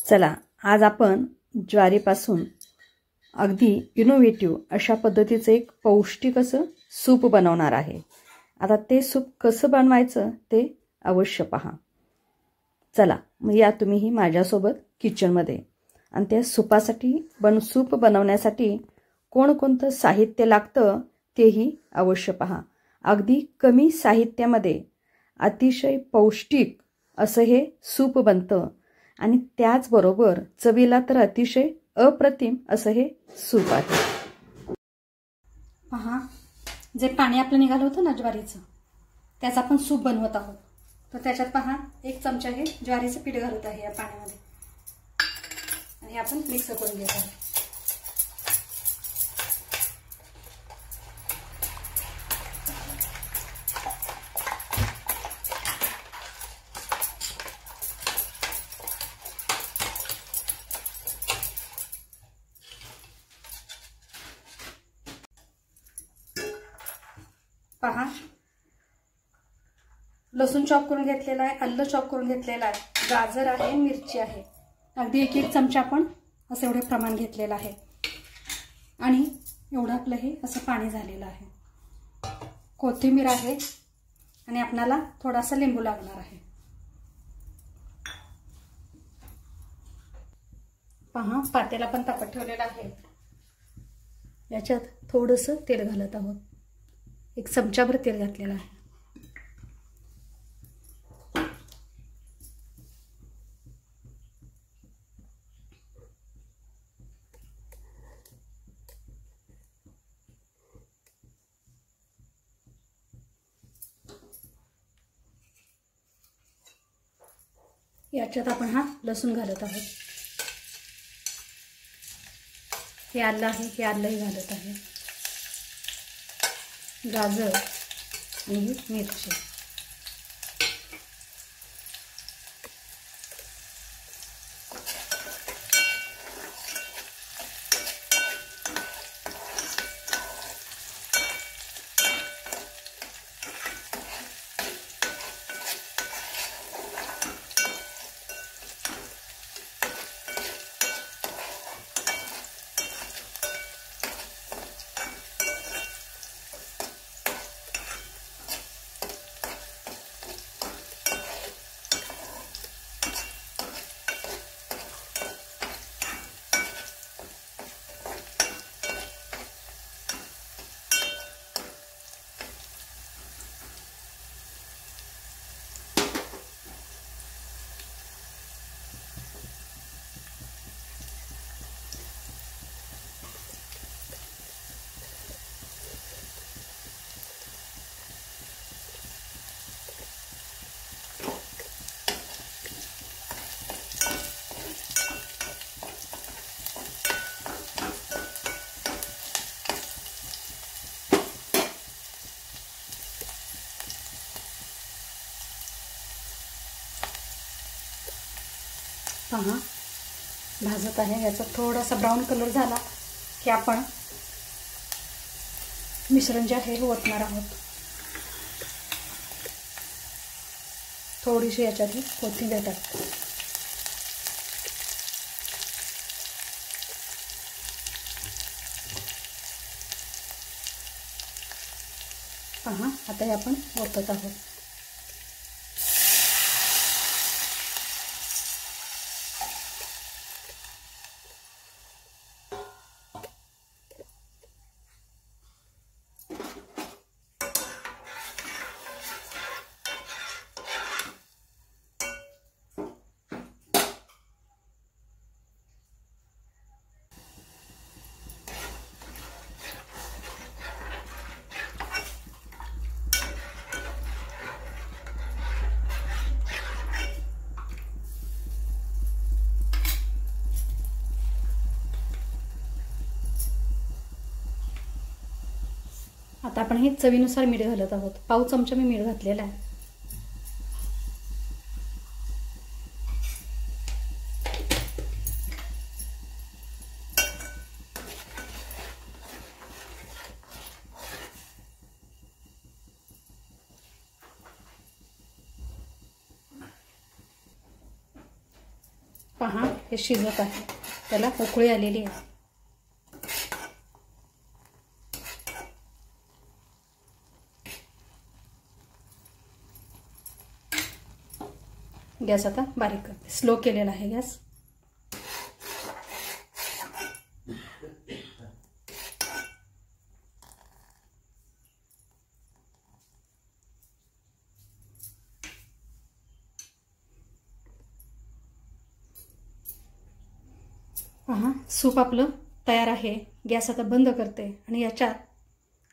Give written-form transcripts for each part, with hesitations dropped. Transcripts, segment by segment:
चला, आज आपण ज्वारीपासून अगदी इनोव्हेटिव्ह अशा पद्धतीचं एक पौष्टिक असं सूप बनवणार आहे। आता ते सूप कसं बनवायचं ते अवश्य पहा। चला, मग या तुम्हीही माझ्यासोबत किचनमध्ये। आणि त्या सूपासाठी सूप बनवण्यासाठी कोणकोणतं साहित्य लागतं तेही अवश्य पहा। अगदी कमी साहित्यामध्ये अतिशय पौष्टिक असं हे सूप बनतं आणि त्याचबरोबर चवीला तर अतिशय अप्रतिम असं हे सूप आहे। पहा, जे पाणी आपलं निघालं होतं ना ज्वारीचं, त्याचं आपण सूप बनवत आहोत। तर त्याच्यात पहा, 1 चमचा हे ज्वारीचं पीठ घालत आहे या पाण्यामध्ये आणि आपण मिक्स करून घेत आहोत। पहा, लसूण चॉप करून घेतलेला आहे, आलं चॉप करून घेतलेला आहे, गाजर आहे, मिरची आहे। अगदी 1 चमचा आपण असं एवढे प्रमाण घेतलेलं आहे आणि एवढं आपलं हे असं पाणी झालेलं आहे। कोथिंबीर आहे आणि आपल्याला थोडासा लिंबू लागणार आहे। पहा, पातेला पण तापत ठेवलेला आहे, याच्यात थोडंसं तेल घालत आहोत। 1 चमचाभर तेल घातलेलं आहे। याच्यात आपण हा लसूण घालत आहोत। हे आलं आहे, हे आलंही घालत आहे, गाजर आणि मिरची। पहा, भाजत आहे। याचा थोडासा ब्राऊन कलर झाला की आपण मिश्रण जे आहे हे ओतणार आहोत। थोडीशी याच्यात कोथिंबीर टाकतो। पहा, आता हे आपण ओतत आहोत। आता आपण हे चवीनुसार मीठ घालत आहोत। पाव चमचा मी मीठ घातलेला आहे। पहा हे शिजत आहे, त्याला उकळी आलेली आहे. गॅस आता बारीक करते, स्लो केलेला आहे गॅस. पहा सूप आपलं तयार आहे. गॅस आता बंद करते आणि याच्यात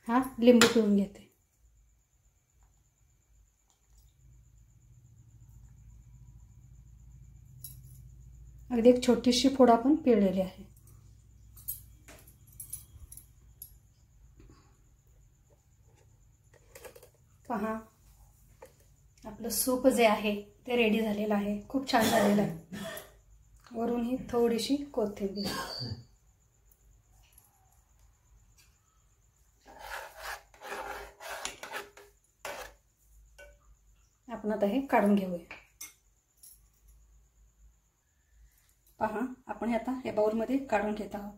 हा लिंबू पिळून घेते. अगदी एक छोटीशी फोड आपण पिळलेली आहे. पहा आपलं सूप जे आहे ते रेडी झालेलं आहे. खूप छान झालेलं आहे. वरून ही थोडीशी कोथिंबीर. आपण आता हे काढून घेऊया. पहा आपण हे आता या बाउलमध्ये काढून घेत आहोत.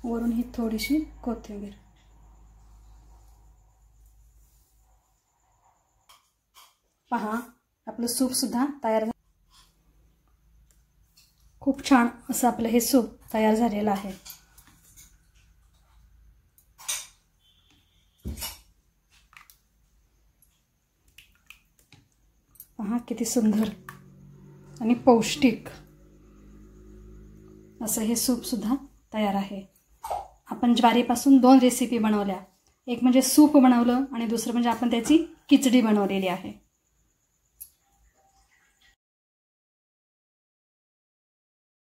वरून ही थोडीशी कोथिंबीर. पहा आपलं सूप सुद्धा तयार झालं. खूप छान असं आपलं हे सूप तयार झालेलं आहे. पहा किती सुंदर आणि पौष्टिक असं हे सूप सुद्धा तयार आहे. आपण ज्वारीपासून 2 रेसिपी बनवल्या. एक म्हणजे सूप बनवलं आणि दुसरं म्हणजे आपण त्याची खिचडी बनवलेली आहे.